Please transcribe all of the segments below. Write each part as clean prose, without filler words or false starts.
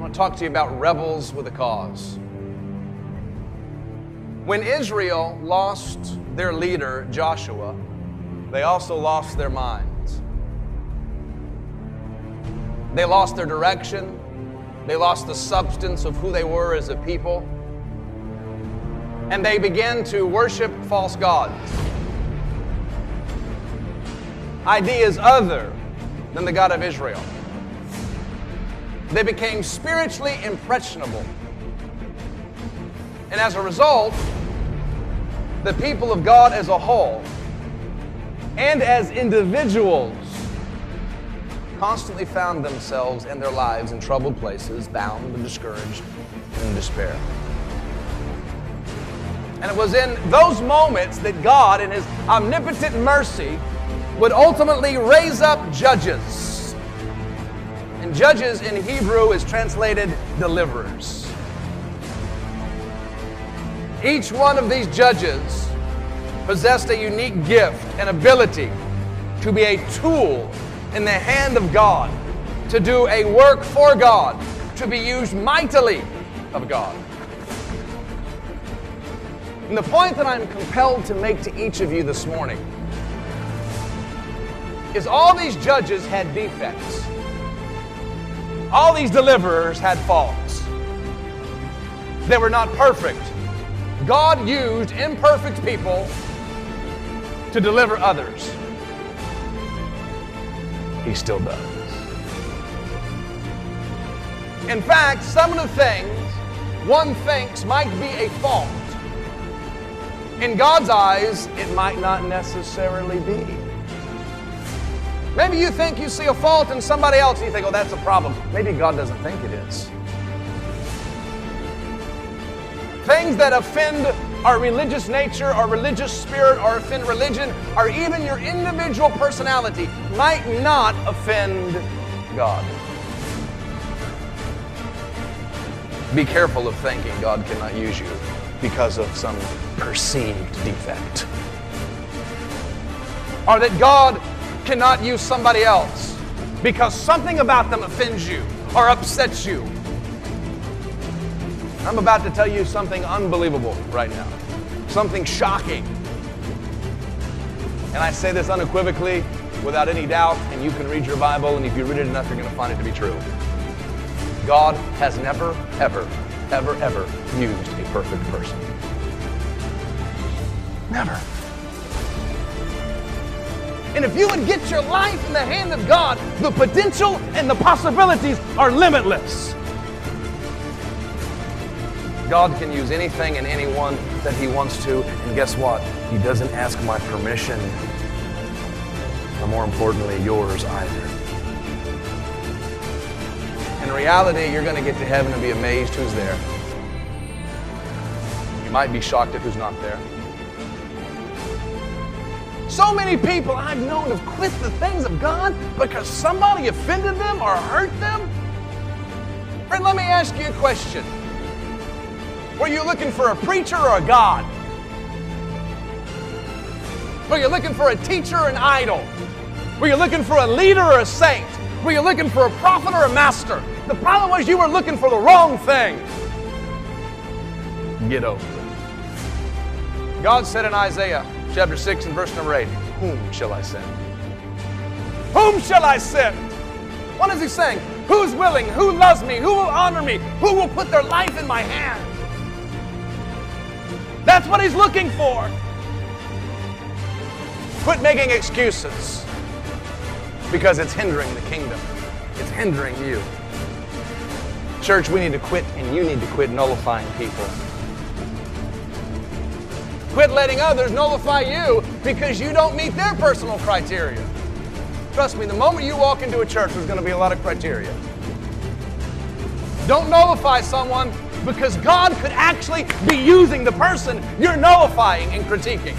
want to talk to you about rebels with a cause. When Israel lost their leader, Joshua, they also lost their minds. They lost their direction. They lost the substance of who they were as a people. And they began to worship false gods. Ideas other than the God of Israel. They became spiritually impressionable. And as a result, the people of God as a whole and as individuals constantly found themselves and their lives in troubled places, bound and discouraged and in despair. And it was in those moments that God, in His omnipotent mercy, would ultimately raise up judges. And judges in Hebrew is translated deliverers. Each one of these judges possessed a unique gift and ability to be a tool in the hand of God, to do a work for God, to be used mightily of God. And the point that I'm compelled to make to each of you this morning is all these judges had defects. All these deliverers had faults. They were not perfect. God used imperfect people to deliver others. He still does. In fact, some of the things one thinks might be a fault, in God's eyes, it might not necessarily be. Maybe you think you see a fault in somebody else and you think, oh, that's a problem. Maybe God doesn't think it is. Things that offend our religious nature, our religious spirit, or offend religion, or even your individual personality might not offend God. Be careful of thinking God cannot use you because of some perceived defect. Or that God cannot use somebody else because something about them offends you or upsets you. I'm about to tell you something unbelievable right now. Something shocking. And I say this unequivocally, without any doubt, and you can read your Bible, and if you read it enough, you're going to find it to be true. God has never, ever, ever, ever used a perfect person. Never. And if you would get your life in the hand of God, the potential and the possibilities are limitless. God can use anything and anyone that He wants to, and guess what? He doesn't ask my permission, or more importantly, yours either. In reality, you're going to get to heaven and be amazed who's there. You might be shocked at who's not there. So many people I've known have quit the things of God because somebody offended them or hurt them. Friend, let me ask you a question. Were you looking for a preacher or a God? Were you looking for a teacher or an idol? Were you looking for a leader or a saint? Were you looking for a prophet or a master? The problem was you were looking for the wrong thing. Get over it. God said in Isaiah chapter 6 and verse number 8, whom shall I send? Whom shall I send? What is He saying? Who's willing? Who loves me? Who will honor me? Who will put their life in my hand? That's what He's looking for. Quit making excuses because it's hindering the kingdom. It's hindering you. Church, we need to quit, and you need to quit nullifying people. Quit letting others nullify you because you don't meet their personal criteria. Trust me, the moment you walk into a church, there's going to be a lot of criteria. Don't nullify someone because God could actually be using the person you're nullifying and critiquing.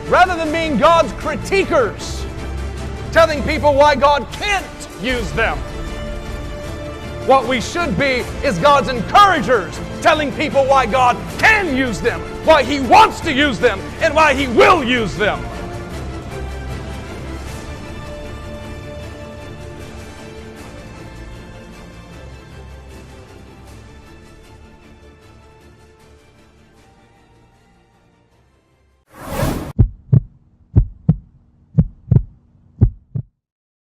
Rather than being God's critiquers, telling people why God can't use them, what we should be is God's encouragers, telling people why God can use them, why He wants to use them, and why He will use them.